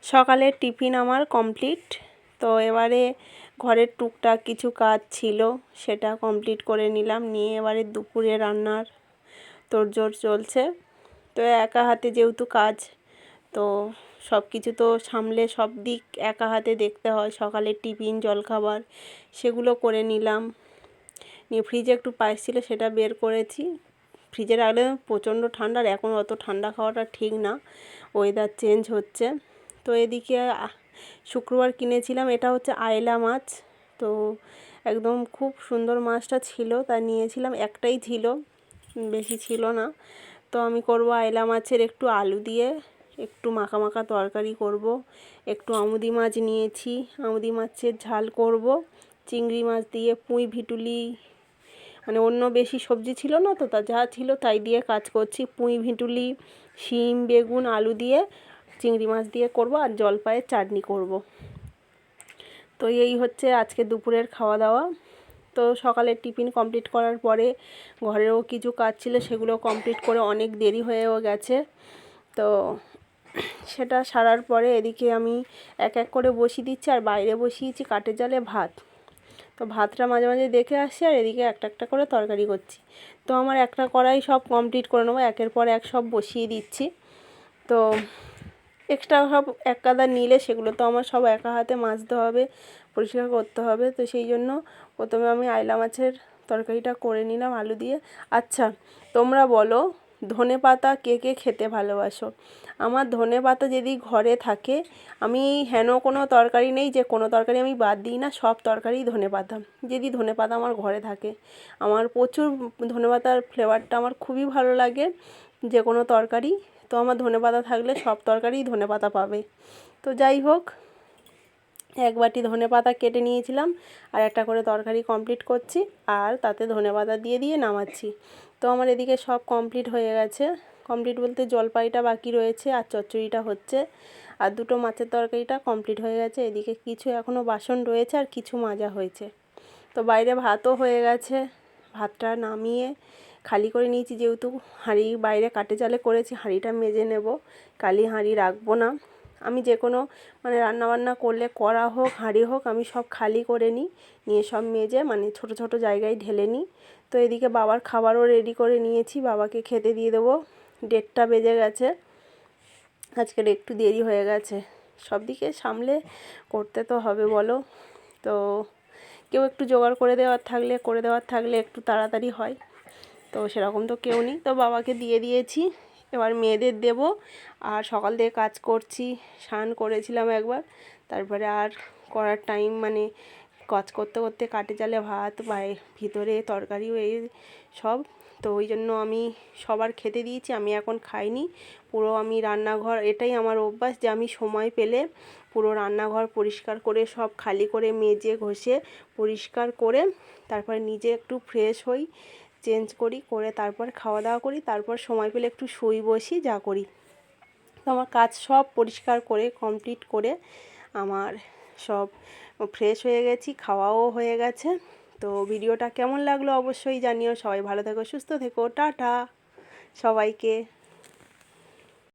সকালের টিফিন আমার কমপ্লিট। তো এবারে ঘরের টুকটাক কিছু কাজ ছিল, সেটা কমপ্লিট করে নিলাম। নিয়ে এবারে দুপুরে রান্নার তোড়জোড় চলছে। তো একা হাতে যেহেতু কাজ, তো সব কিছু তো সামলে সব দিক একা হাতে দেখতে হয়। সকালের টিফিন, জলখাবার সেগুলো করে নিলাম। নিয়ে ফ্রিজে একটু পায়েস ছিল, সেটা বের করেছি। ফ্রিজে রাখলে প্রচণ্ড ঠান্ডা, আর এখন অত ঠান্ডা খাওয়াটা ঠিক না, ওয়েদার চেঞ্জ হচ্ছে। তো এদিকে শুক্রবার কিনেছিলাম, এটা হচ্ছে আয়লা মাছ। তো একদম খুব সুন্দর মাছটা ছিল, তা নিয়েছিলাম। একটাই ছিল, বেশি ছিল না। তো আমি করব আয়লা মাছের একটু আলু দিয়ে একটু মাখা মাখা তরকারি করব। একটু আমুদি মাছ নিয়েছি, আমুদি মাছের ঝাল করব। চিংড়ি মাছ দিয়ে পুঁই ভিটুলি, মানে অন্য বেশি সবজি ছিল না, তো তা যা ছিল তাই দিয়ে কাজ করছি। পুঁই ভিটুলি, শিম, বেগুন, আলু দিয়ে চিংড়ি মাছ দিয়ে করব, আর জলপাইয়ের চাটনি করব। তো এই হচ্ছে আজকে দুপুরের খাওয়া দাওয়া। তো সকালের টিফিন কমপ্লিট করার পরে ঘরেও কিছু কাজ ছিল, সেগুলো কমপ্লিট করে অনেক দেরি হয়েও গেছে। তো সেটা সারার পরে এদিকে আমি এক এক করে বসিয়ে দিচ্ছি, আর বাইরে বসিয়েছি কাঠের জালে ভাত। তো ভাতটা মাঝে মাঝে দেখে আসছি, আর এদিকে একটা একটা করে তরকারি করছি। তো আমার একটা কড়াই সব কমপ্লিট করে নেবো, একের পর এক সব বসিয়ে দিচ্ছি। তো এক্সট্রা সব এক কাদা নিলে সেগুলো তো আমার সব একা হাতে মাজতে হবে, পরিষ্কার করতে হবে। তো সেই জন্য প্রথমে আমি আয়লা মাছের তরকারিটা করে নিলাম আলু দিয়ে। আচ্ছা, তোমরা বলো ধনেপাতা কে কে খেতে ভালোবাসো? আমার ধনেপাতা যদি ঘরে থাকে, আমি হেন কোনো তরকারি নেই যে কোনো তরকারি আমি বাদ দিই না, সব তরকারিই ধনেপাতা। যদি ধনেপাতা আমার ঘরে থাকে, আমার প্রচুর ধনেপাতার ফ্লেভারটা আমার খুবই ভালো লাগে যে কোনো তরকারি। তো আমার ধনেপাতা থাকলে সব তরকারিই ধনেপাতা পাবে। তো যাই হোক, এক বাটি ধনেপাতা কেটে নিয়েছিলাম, আর একটা করে তরকারি কমপ্লিট করছি, আর তাতে ধনেপাতা দিয়ে দিয়ে নামাচ্ছি। তো আমার এদিকে সব কমপ্লিট হয়ে গেছে। কমপ্লিট বলতে জলপাইটা বাকি রয়েছে, আর চচ্চড়িটা হচ্ছে, আর দুটো মাছের তরকারিটা কমপ্লিট হয়ে গেছে। এদিকে কিছু এখনও বাসন রয়েছে, আর কিছু মাজা হয়েছে। তো বাইরে ভাতও হয়ে গেছে, ভাতটা নামিয়ে খালি করে নিয়েছি। যেহেতু হাঁড়ি বাইরে কাঠের জালে করেছি, হাঁড়িটা মেজে নেব, কালি হাঁড়ি রাখবো না। আমি যে কোনো মানে রান্নাবান্না করলে কড়া হোক হাঁড়ি হোক, আমি সব খালি করে নিই, নিয়ে সব মেজে মানে ছোটো ছোটো জায়গায় ঢেলে নিই। তো এদিকে বাবার খাবারও রেডি করে নিয়েছি, বাবাকে খেতে দিয়ে দেবো। 1:30 বেজে গেছে, আজকের একটু দেরি হয়ে গেছে। সব দিকে সামলে করতে তো হবে বলো। তো কেউ একটু জোগাড় করে দেওয়ার থাকলে একটু তাড়াতাড়ি হয়। তো সেরকম তো কেউ নেই, তো বাবাকে দিয়ে দিয়েছি। এবার মেয়েদের দেব। আর সকাল থেকে কাজ করছি, স্নান করেছিলাম একবার, তারপরে আর করার টাইম মানে কাজ করতে করতে কাঠের জালে ভাত, ভিতরে তরকারিও এই সব। তো ওই জন্য আমি সবার খেতে দিয়েছি, আমি এখন খাইনি। পুরো আমি রান্নাঘর, এটাই আমার অভ্যাস যে আমি সময় পেলে পুরো রান্নাঘর পরিষ্কার করে সব খালি করে মেজে ঘষে পরিষ্কার করে তারপরে নিজে একটু ফ্রেশ হই, চেঞ্জ করি, করে তারপর খাওয়া দাওয়া করি, তারপর সময় পেলে একটু শুই বসি, যা করি। তো আমার কাজ সব পরিষ্কার করে কমপ্লিট করে আমার সব ফ্রেশ হয়ে গেছি, খাওয়াও হয়ে গেছে। তো ভিডিওটা কেমন লাগলো অবশ্যই জানিও। সবাই ভালো থেকো, সুস্থ থেকো, টাটা সবাইকে।